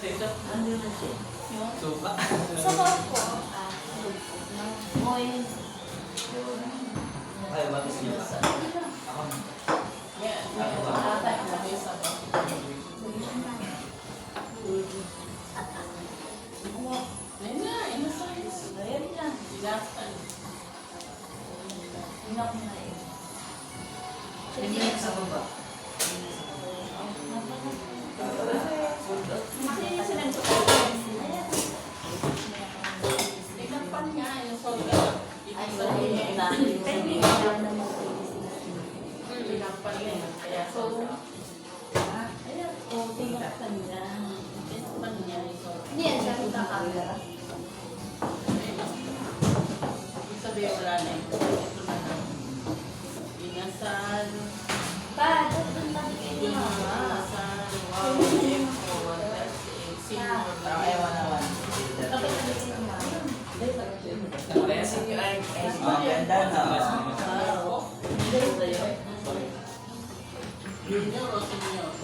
Ano na siya? Suka. Sa bawat po. Oil. Ay, batis niya pa. Ako. Apat na. Ayan lang. Inak na eh. Hindi na sa baba. Hindi yan siya kita camera. Pa, doon tayo kayo mama. Parang ewan naman. Kapit tayo kayo mama. Ang ganda na.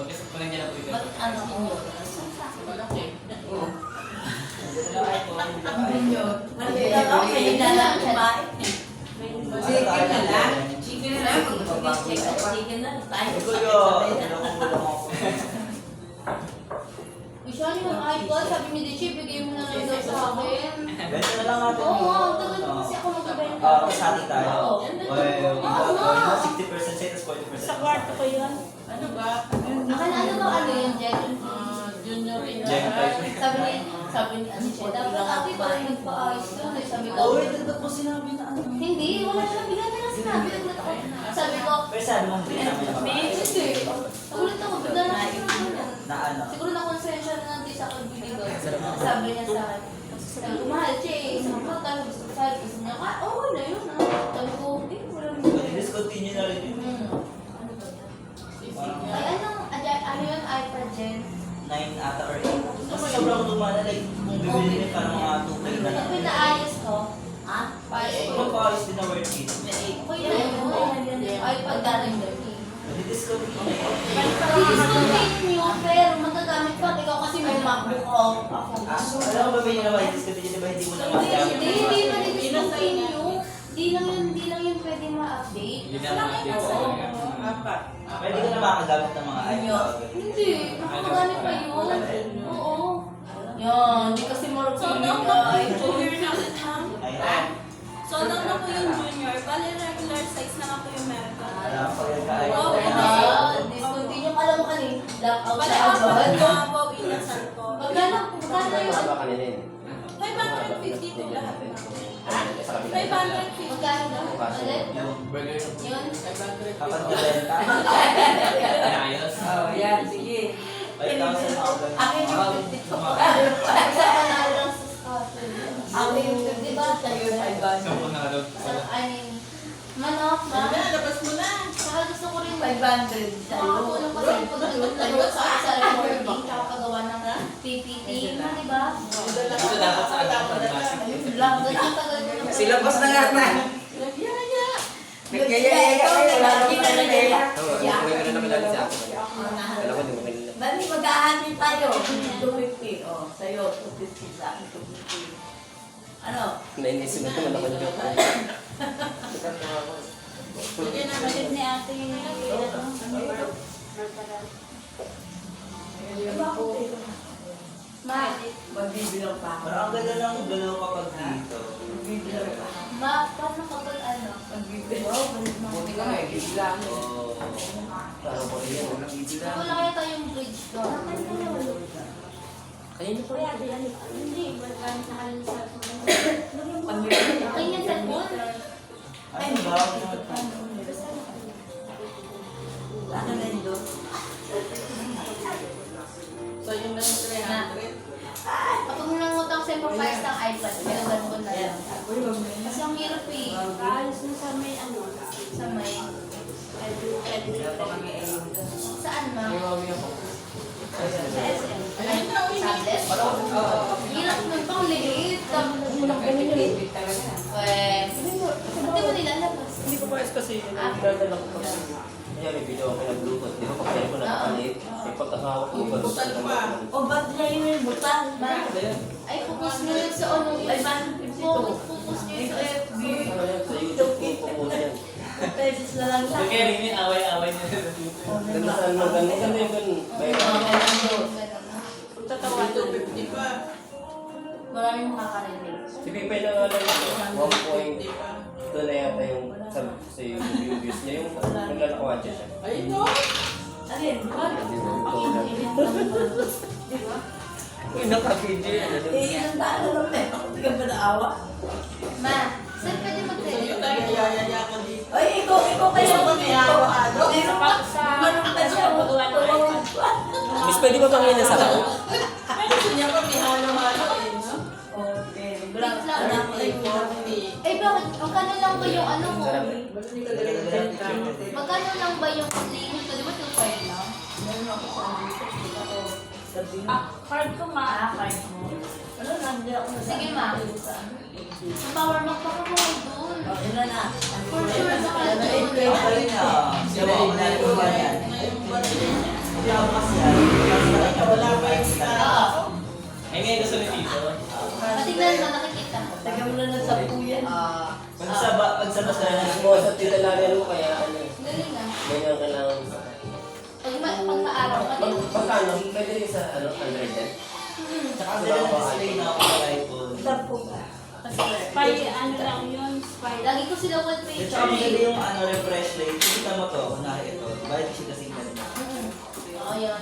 Bakit pa lang niya na Ba't ano ko? Ang Binyo. Malaki na lang kumain. Chicken na lang. Chicken na lang. Chicken na lang. Tayo Kuya, Usually yung iPod, sabi ni Dichi, bigay mo na lang daw sa akin. Ganito na lang natin. Oo, ang tagal ko kasi ako magbibenta. Kasati tayo. Oo. Well, Oo. 60% sa'yo, tapos 40% Sa kwarto ko yun. Ano ba yun, Jen? Junior Sabi ni Dichi, dapat ate ko rin nagpa-ayos yun. Sabi ko, Oh, wait, ito po sinabi na ano. hindi, wala siya, bigla na lang sinabi. Nagulat ako. Sabi ko, Pero sabi mong hindi namin hindi. Nagulat ako, bigla na lang sinabi. na ano. Siguro na konsensya na natin sa pagbibig ko. Sabi niya sa akin, sabi ko, mahal, Che, isang po tayo gusto ko sa'yo. Kasi niya, okay na yun. Sabi ko, hindi, wala rin. Discontinue na rin yun. Ay, ano yun, iPad Gen? 9 ata or 8. Kasi sobrang lumana, like, kung bibili rin parang mga 2K na lang. Pag pinaayos ko, Ha? Kung paayos din na worth it. okay na yun. iPad dating dati. Discontinue. Discontinue, pero magagamit pa. Ikaw kasi may MacBook ko. Ako. Alam mo ba ba yun naman, discontinue, di ba hindi mo na magamit? Hindi na discontinue. Hindi lang yun pwede ma-update. Yun na mga updates Oo. talaga. Pwede ka na makagamit ng mga iPad. Hindi, makagamit pa yun. Oo. Yan, hindi kasi marunong So, yun, nung guys. junior na ulit, ha? Ayun. So, nung na po yung junior, bali regular size na nga po yung meron ko. Wala pa rin ka Oo, iPad. Discontinue. Alam mo kanina, lockout Bali sa ako agad. nakabaw inasan ko. Magkano yun? 550 po lahat. 550. Magkano daw? Ulit? Yung burger. Yun? Kapag nilenta. Ayos. Oh, yan, sige. 5,000 ako. Akin yung 50 ko. Isa pa na lang sa Scotland. Ako yung 50 ba? Sa'yo yung 500. Sa, I mean, manok, ma. Labas mo na. Saka gusto ko rin 500 sa'yo. makakatulong kasi pagdudulot sa recording tsaka paggawa ng PPT, di ba? Ito dapat sa ating pag-basic. Yun lang, doon ang tagal ko na. Silabas na nga na. Nagkaya-yaya kayo, wala naman na nagkaya. Bali, mag-ahanin tayo. 250. O, sa'yo, 250 sa akin, 250. Ano? Nainisip mo naman ako dyan. Balik ni ate yung Ma, Magbibilang pa ako. Parang ang ganda lang galaw kapag dito. Magbibilang pa. ma, paano kapag ano? Magbibilang. Buti ka nga, bigla mo. Oh. Parang ko rin yan. Wala kaya tayong bridge ko. Kanina po yan. Hindi, magkano sa halin sa Magbibilang. ay, yung cellphone? Ano ba? Ano na yun doon? So, yung lang 300. Kapag nangutang sa price ng iPad, gano'n ko na lang. Kasi ang hirap eh. Kaalis mo sa may ano. Sa may, saan ma? Sa SM. Tablet? Hirap nun pang liit. Pwede. Hindi mo nilalabas. Hindi ko pa kasi yun. Nagdadala ko kasi. Kaya may video ako na Bluetooth. Di ba pag ko nakapalit? May pagkakawak ko ba? O ba't niya yung butang? Ay, focus nyo yun sa ano. Ay, bakit 52? Focus nyo yun sa FB. Sa YouTube ko po yan. Pesos na lang sa Kaya rin yung away-away nila sa YouTube. Ganda saan mo ganun? Ganda yung ganun. May Tatawa to. Maraming makakarinig. si Pipe na nga lang ito. 1 point. Ito na yata yung sa YouTube yung views niya. Yung naglalakawatcha siya. Alin? Bakit? Di ba? Uy, naka-video yan. Eh, isang daan na lang eh. Hindi ka ba naawa? Ma, saan pwede mag-training? Ay, ikaw kayo. Meron pa. Sa Meron pa siya. Tuwawag pa. Miss, pwede ba bang yan sa ako? Okay. Wait lang. Anak ko yung Eh, bakit? Magkano lang ba yung ano mo? Sarap. Magkano lang ba yung limit ko? Di ba 2.5 lang? Meron ako sa sabi mo. Card ko ma. Card mo. Ano, nandiyan ako na Sige, ma. Ang power bank pa ko doon. O, yun na. For sure, baka doon. Oo. Eh, ngayon gusto ni Tito. Patignan mo, nakikita mo. Taga mo na ng 10 yan. Pagsabas na lang. Mo sa titalarin mo kaya ano eh. Galing ah. Ganyan ka lang. Pagka-araw ka din. Pagkano? Pwede rin sa ano, 100 din? Tsaka sila na-display na ako sa iPhone. 10 ka. Spy, ano lang yun, spy. Lagi ko sila one page. Ito ang ganda yung ano, refresh rate. Kita mo to, kunwari ito. Bakit siya kasing ganito? Oo, yun.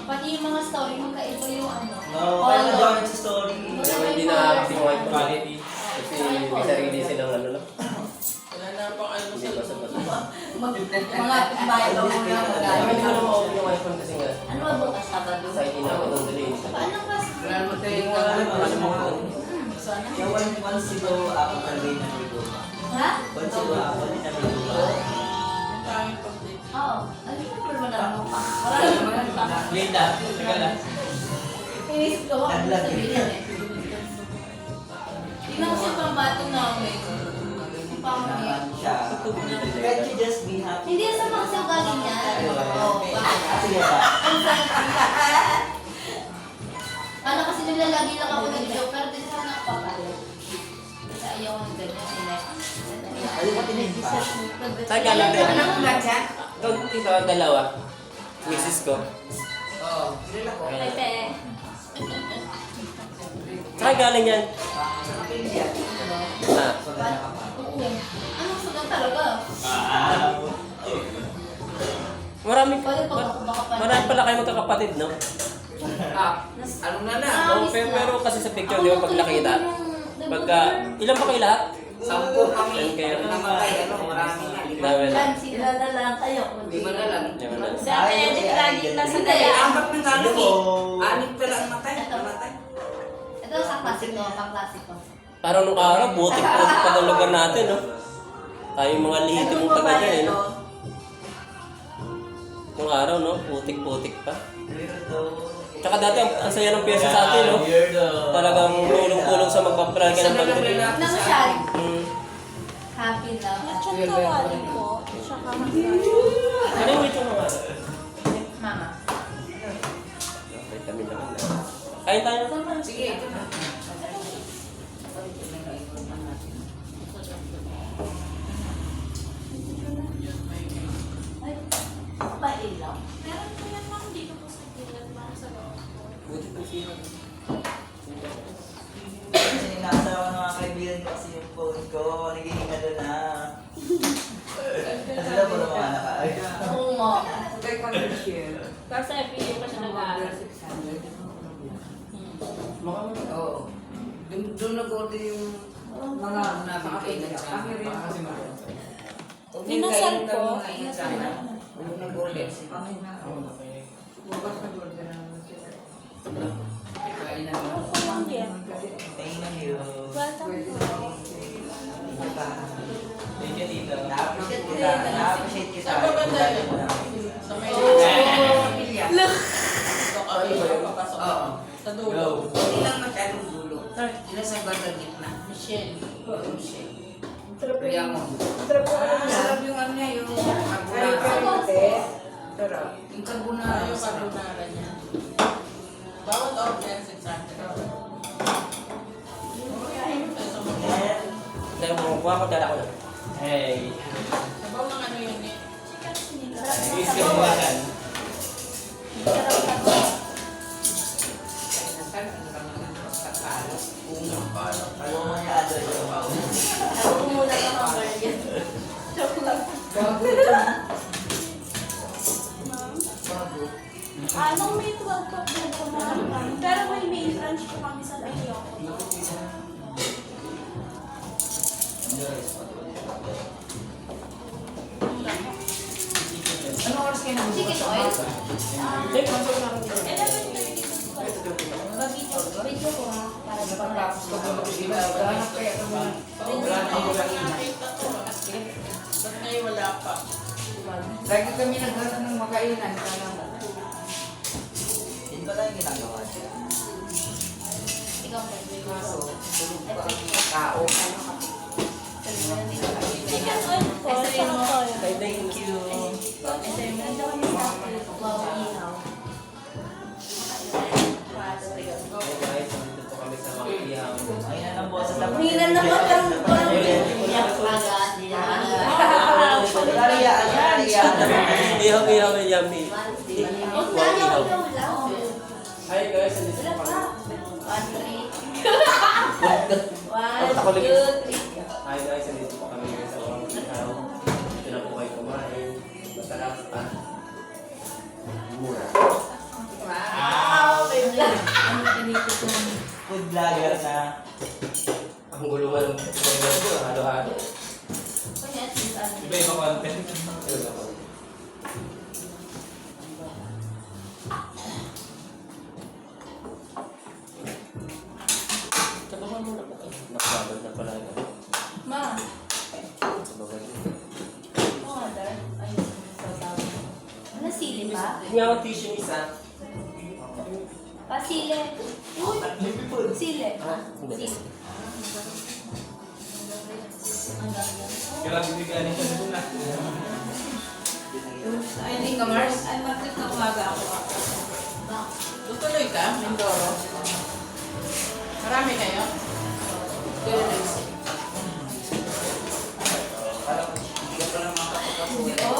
Pati yung mga story, magkaiba yung ano. No, kaya nagawa sa story. Pero hindi na yung white Quality. Kasi may sarili silang ano lang. Hindi ba sa pati. Mga bahay daw mo na Kaya hindi ko mag-aayos. naman ako yung iPhone kasi nga. Ano ba bukas Sabado? Sa hindi na ako nung delay. Paano ba? Kaya once you go up, talaga yung nag-go. Ha? Once you go up, hindi nag-go. Oo. Ano yung problema na mo pa? Marami naman pa. Linda, teka lang. Inisip ko ako Naglag eh. sabihin eh. Tingnan ko siya pambato namin. Pambato. Siya. Can't you just be happy? Hindi yan sa mga galing niya. Oo. Sige ba? Ang sakit. Ano kasi nilalagi lang ako nag-joke, pero din sa nakapakala. Kasi ayaw ko ng ganyan. Ano ba tinigpa? Taga lang din. Ito, ito, dalawa. Misis ko. Pepe. Saan galing yan? Ah. Oo. Anong sugat talaga? Marami, Pwede pa baka pa. marami pala kayo magkakapatid, no? Ano na na? Oo, pero kasi sa picture, di ba pag nakita? Pagka, ilan ba kayo lahat? 10 kami. Kayo. Namatay, ano, marami na. Dami na. Sila na lang kayo. Lima na lang. Lima na. Si Ate Edith lagi nasa Hindi, daya. apat na lang eh. Anim pa lang matay. Namatay. Ito sa klasiko, pang-klasiko. Parang nung araw, butik-butik pa ng lugar natin, no? Tayo yung mga lihitimong taga dyan, eh, no? Nung araw, no? Putik-putik pa. Tsaka dati, ang saya ng pyesa sa atin, no? Talagang tulong-tulong sa magpapralga ng pagdali. Namasyal. Hmm. Happy lang. Chat tawagin ko. Tsaka Ano yung ito mga? Mama. Vitamin naman na. Kain tayo. Sige, ito na. Ay, pailaw. meron ko yan lang dito po sa gilid para sa loob ko. Buti pa siya. Kasi nasa ako ng mga kaibigan ko kasi yung phone ko, nagiging ano na. Kasi daw po ng mga nakaay. Oo nga. Pero sa FPU pa siya nag-aaral. Oo. Doon nag-order yung mga nabigay na kami rin. Inasal ko. Doon nag-order. Kain na naman. Thank you. Thank you. Welcome po. Thank you, Tito. Na-appreciate kita. Na-appreciate kita. Oo. Go. Hindi lang masyadong dulo. Sila sa bandang gitna. Michelle. Oo, Michelle. Kaya mo. Sarap yung ano niya, yung Ay, carbonara. pero Sarap. Yung carbonara. yung carbonara niya. Bawat order, 600. Dahil kumukuha ko, dala ko na. Hey. Sabaw ng ano yun eh. Isip mo yan. Nasaan ang kanilang pagkakalo? Unang palok. Ano mo niya ado yung pao? Ako muna ka hammer yan. Joke lang. Bago ito. Ma'am. Bago. Nung may 12 pa po na pero may main branch po kami sa Ayoko. Ano oras kayo nang Chicken oil? Check, masok na ako. 11:30 Video ko ha. Para sa Napagtapos ko ba mag-iba? Hanap kaya ito mo. Wala na yung lagi. Nakita ko. Ba't ngayon wala pa? Lagi kami naghanap ng makainan. Kaya mo. Yun pala yung ginagawa niya. Ikaw ba? Kaso, tulog pa. Tao. Chicken oil po, saka oil. Thank you. Hey guys, nandito po kami sa mga ihaw. Ayun na lang po sa dapat. Hinan naman parang iyak agad. Ihaw, yummy. Huwag na, Ihaw. huwag lang. Hi guys, nandito po kami. 1, 2, 3. Hi guys, nandito po kami sa mga ihaw. Dito na po kayo kumain. Masarap pa. Mura. Wow! Food vlogger na. Ang gulungan ng halo-halo. Iba-iba content. Iba-iba content. Sabahan mo na po. Nakababad na pala yun. Ma, Sabahan mo. mother. Ayun, sasabi. Ano, sili pa? Hindi ako tissue isa. Sili. Uy! Sili. Hindi. Sili. Ang ganda. Grabe bigyan ito na. Ay, hindi ka, Mars. Ay, Martis na umaga ako. Tutuloy ka, Mindoro. Marami kayo? Parang hindi ka pa lang makakapagod. Ito?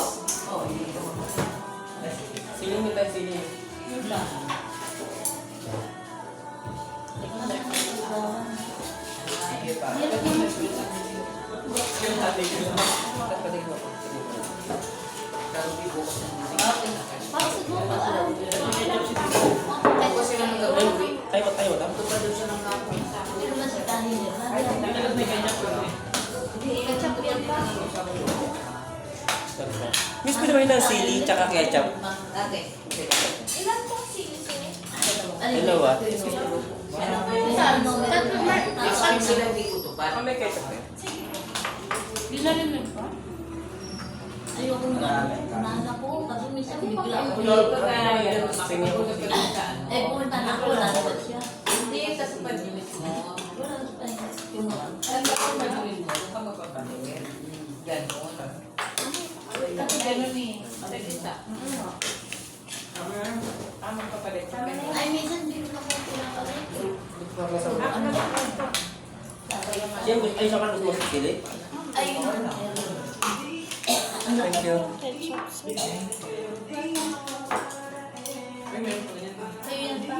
Oo, ito. Siling nila, siling. Yun lang. Sige pa. Yung sabi ko. Kapatid ko. Pero di bukas na hindi. Parang siguro alam. Ako sila ng gabi. Tayo. Ito pa doon siya ng kapon. Hindi naman sa tahin nila. Hindi, ketchup yan pa. Miss ko naman ng sili tsaka ketchup. Okay. Ilan pong sili sili? Dalawa. Tatlo, Next sila hindi utupan. May ketchup eh. Dinalimin pa? Ayoko na. Nana ko, kasi minsan bigla ako. Eh, pumunta na ako, lalabas siya. Hindi, sa supadinit mo. Wala na pa yung Ano ba kung magawin mo? Huwag ka magpapaningin. Ganon. Kasi ganon eh. Matalita. Amang kapalit. Ay, minsan hindi ko na po pinakalit. Siyempre, ay siya ka gusto mo sa sili? Ayun. Thank you. Ketchup sili. Sa'yo yan pa.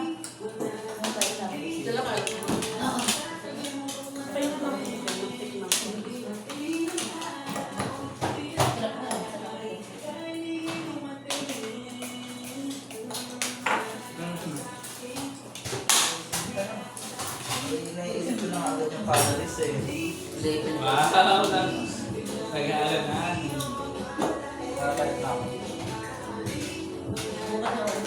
Ang paisa. Dala ka. Oo. Sarap na, sarap. Naisip ko na agad yung calories eh. Wow, nag-aalanan. Nakabalik na ako. Bukas na ako.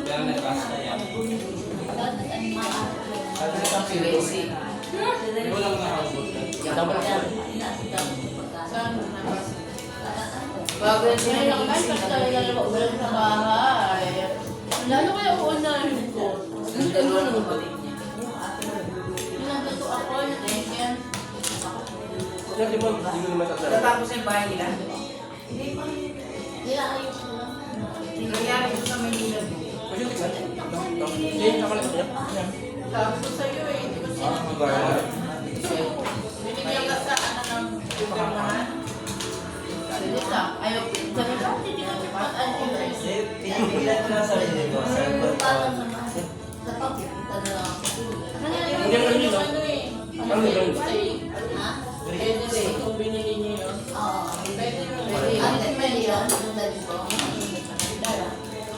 Kaya nag-cast na yan. Sabi ko ang Lazy. Wala nga ako. Saan mo nabas? Bago yan sila Ngayon lang guys, kasi talaga na maulan sa bahay. Lalo kaya uunahin ko. Ang dalawa ng kapatid niya. Nandito ako, nag-enjoy Sir, di mo naman sasabi. Natapos yung bahay nila. Hindi pa. Nilaayos ko lang. Nangyari ito sa Manila. Pwede tikman. Hindi, nakalit niya. Sabi ko sa'yo eh, hindi ko sinabi. Binigyan ka sa ano ng pagkamahan. Lisa, ayaw. Sabi ko, hindi ka ano yun. Pinipilan ko lang sa sarili ko. Sabi ko, Parang naman. Kapag ano lang ako. Hindi ang ano Ano eh. Ano yun? Ha? Pwede rin. Kung binili niyo yun. Oo. Pwede rin. Ate Melia, yung dali ko.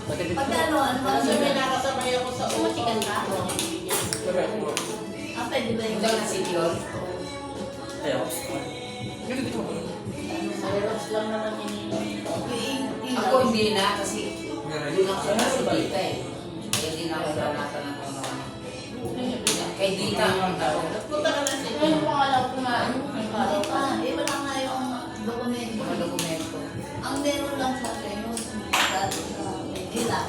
Pag ano ba? Kasi may nakasabay ako sa ulo. Matikan ka? Ah, pwede ba yung Hanggang na City Hall. Ayaw. Relax lang naman ini. Ako hindi na kasi doon ako sa City eh. Kaya hindi na ako naranasan ng ano. Kay Dita ang tao. Punta ka na sa Ngayon ko nga lang kumain. Hindi pa. Eh, wala nga yung dokumento. Mga dokumento. Ang meron lang sa akin yung dati sa Manila.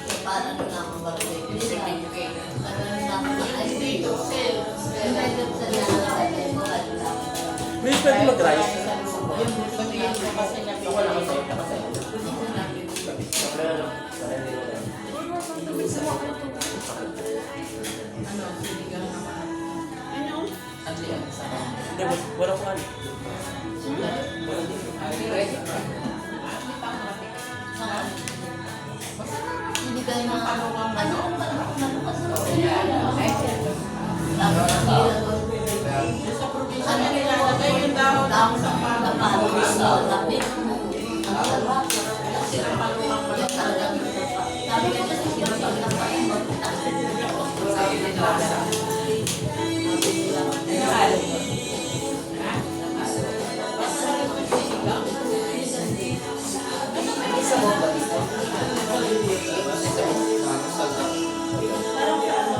Eh, parang ano na akong barangay. Certificate. Ano na ako na Dito, IC. sale. Pwede sa lahat sa akin. Ano lang. May pwede mag-rice. Yung sabihin ko kasi Wala ka nagpapalagay. Ano, sinigang naman. Ano yan? Sa Hindi, walang ano. Hindi kayo na ano kung ano kasi Sa probinsya na nilalagay yung dahon tao sa sa kapatid. Lapit. Ang sarap.